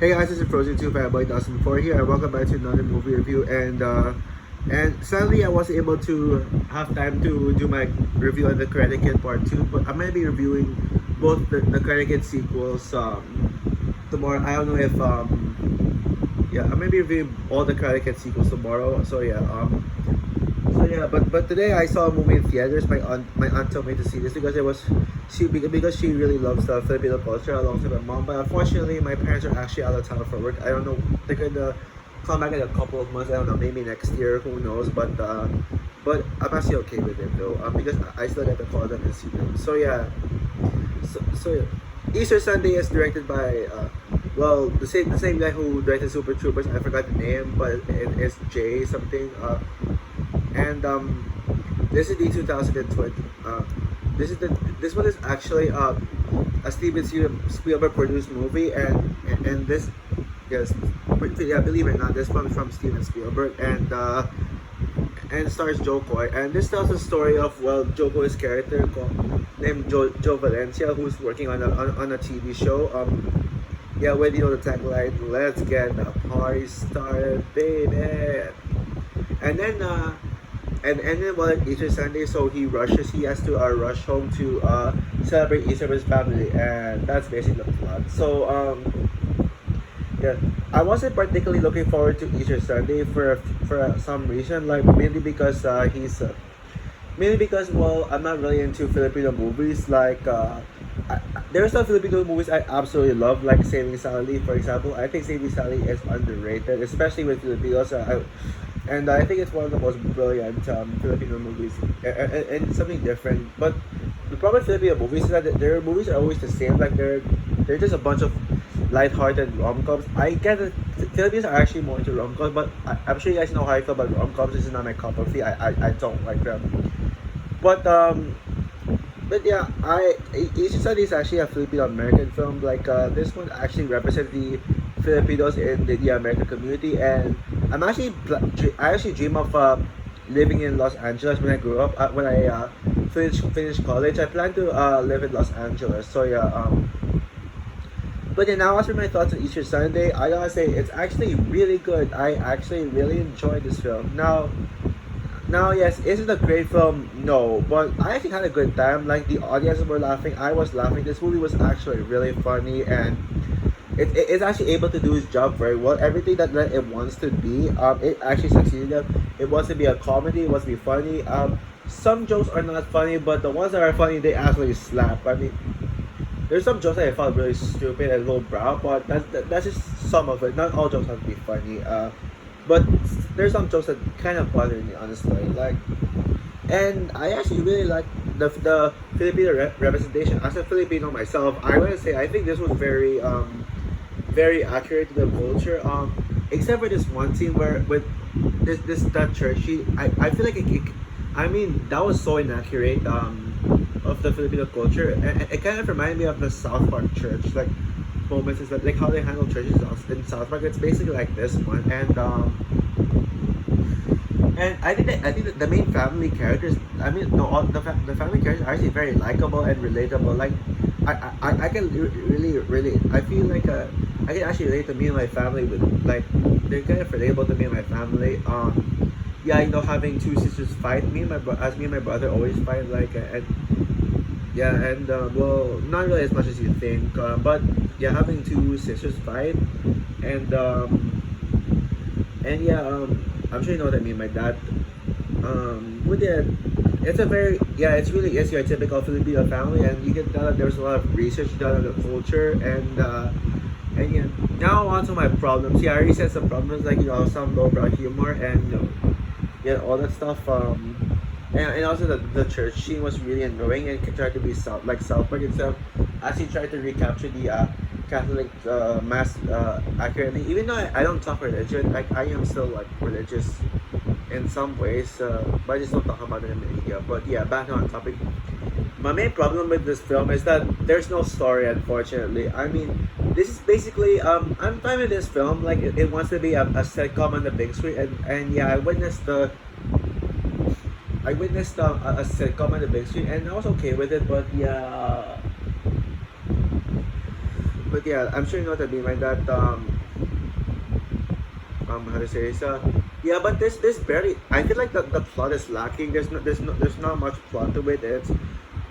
Hey guys, this is Frozen 2 Fanboy 2004 here, and welcome back to another movie review. And sadly, I wasn't able to have time to do my review on the Karate Kid Part 2, but I'm gonna be reviewing both the Karate Kid sequels tomorrow. I don't know if yeah, I'm gonna be reviewing all the Karate Kid sequels tomorrow. But today I saw a movie in theaters. My aunt told me to see this because it was because she really loves the Filipino culture alongside my mom. But unfortunately, my parents are actually out of town for work. I don't know. They're gonna come back in a couple of months. I don't know. Maybe next year. Who knows? But I'm actually okay with it though. Because I still get to call them and see them. So Easter Sunday is directed by well, the same guy who directed Super Troopers. I forgot the name, but it's Jay something. And This is the 2020. This one is actually a Steven Spielberg produced movie, and this yes, yeah, believe it or not, this one is from Steven Spielberg, and stars Joe Coy. And this tells the story of, well, Joe Coy's character named Joe Valencia, who's working on a TV show. Yeah, with the tagline, "Let's get the party started, baby." And then and then while it's Easter Sunday, so he has to rush home to celebrate Easter with his family, and that's basically the plot. Yeah, I wasn't particularly looking forward to Easter Sunday for some reason, like mainly because, well, I'm not really into Filipino movies. There are some Filipino movies I absolutely love, like Saving Sally, for example. I think Saving Sally is underrated, especially with Filipinos. And I think it's one of the most brilliant Filipino movies, and it's something different. But the problem with Filipino movies is that their movies are always the same. Like they're just a bunch of light-hearted rom-coms. I get that Filipinos are actually more into rom-coms, but I'm sure you guys know how I feel about rom-coms. This is not my cup of tea. I don't like them. But um, but yeah, Asian Study is actually a Filipino American film. This one actually represents the Filipinos in the American community, and I actually dream of living in Los Angeles when I grew up. When I finished college, I plan to live in Los Angeles. But then now, as for my thoughts on Easter Sunday, I gotta say it's actually really good. I actually really enjoyed this film. Now, yes, is it a great film? No, but I actually had a good time. Like, the audience were laughing, I was laughing. This movie was actually really funny, and it's actually able to do its job very well. Everything that it wants to be, it actually succeeded. It wants to be a comedy. It wants to be funny. Some jokes are not funny, but the ones that are funny, they actually slap. I mean, there's some jokes that I found really stupid and low brow, but that's just some of it. Not all jokes have to be funny. But there's some jokes that kind of bother me, honestly. And I actually really like the Filipino representation. As a Filipino myself, I want to say I think this was very accurate to the culture. Except for this one scene where with this that church, I feel like I mean, that was so inaccurate of the Filipino culture. It kind of reminded me of the South Park church, like moments is like how they handle churches in South Park. It's basically like this one, and I think that the main family characters, I mean, no, all the family characters are actually very likable and relatable. Like, I can really, I feel like I can actually relate to me and my family with, like, they're kind of relatable to me and my family. Yeah, having two sisters fight, as me and my brother always fight, and yeah, and well, not really as much as you think, but yeah, having two sisters fight, and yeah, I'm sure you know what I mean by that. With it, it's a very, yeah, it's really is your typical Filipino family, and you can tell that there's a lot of research done on the culture, and yeah. Now on to my problems. Yeah, I already said some problems, like, some lowbrow humor, and yeah, all that stuff. And also the church scene was really annoying and tried to be South Park itself. Actually tried to recapture the Catholic mass accurately. Even though I don't talk religion, like, I am still, like, religious in some ways, but I just don't talk about it in the media. But yeah, back on topic. My main problem with this film is that there's no story, unfortunately. I mean, this is basically I'm fine with this film. Like, it wants to be a sitcom on the big screen, and yeah, I witnessed a sitcom on the big screen, and I was okay with it. But yeah, But yeah, I'm sure you know what I mean by that. How to say so? Yeah, but this barely. I feel like the plot is lacking. There's not much plot to it. It's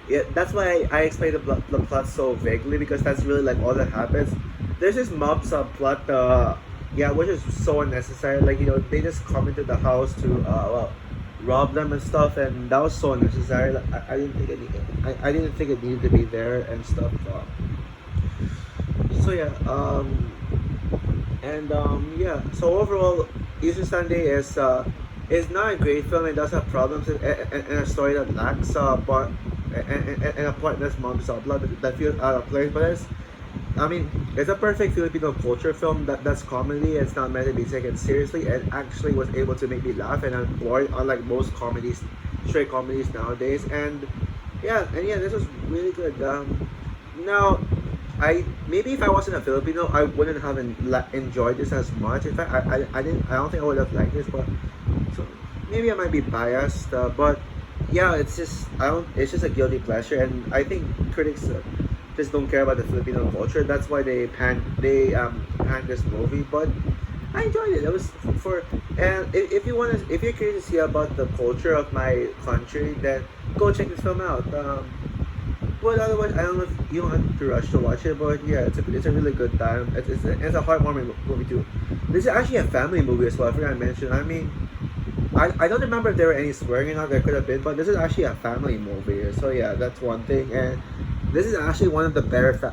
yeah. That's why I explain the plot so vaguely because that's really like all that happens. There's this mob subplot. Yeah, which is so unnecessary. Like they just come into the house to rob them and stuff, and that was so unnecessary. Like, I didn't think I didn't think it needed to be there and stuff. So yeah, yeah. So overall, Easter Sunday is not a great film. It does have problems and a story that lacks but and a pointless mom subplot that feels out of place. But I mean, it's a perfect Filipino culture film that's comedy. It's not meant to be taken seriously, and actually was able to make me laugh and I'm bored, unlike most comedies, straight comedies nowadays. And yeah, this was really good. Now, I maybe if I wasn't a Filipino, I wouldn't have enjoyed this as much. In fact, I didn't. I don't think I would have liked this, but so maybe I might be biased. But yeah, it's just I don't. It's just a guilty pleasure, and I think critics just don't care about the Filipino culture. That's why panned this movie. But I enjoyed it. It was for and if you want to if you're curious to see about the culture of my country, then go check this film out. But otherwise, I don't know if you don't have to rush to watch it. But yeah, it's a really good time. It's a heartwarming movie too. This is actually a family movie as well. I forgot to mention. I mean, I don't remember if there were any swearing or not. There could have been, but this is actually a family movie. So yeah, that's one thing. And this is actually one of the better.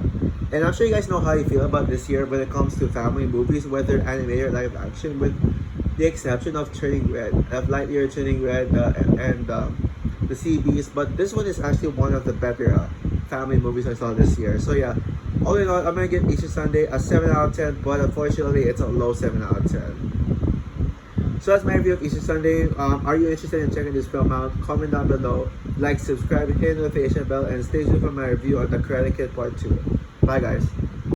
And I'm sure you guys know how you feel about this year when it comes to family movies, whether animated or live action, with the exception of Turning Red, of Lightyear, Turning Red, and the CBs. But this one is actually one of the better family movies I saw this year. So yeah, all in all, I'm gonna give Easter Sunday a 7 out of 10, but unfortunately, it's a low 7 out of 10. So that's my review of Easter Sunday. Are you interested in checking this film out? Comment down below, like, subscribe, hit the notification bell, and stay tuned for my review on The Karate Kid Part 2. Bye guys.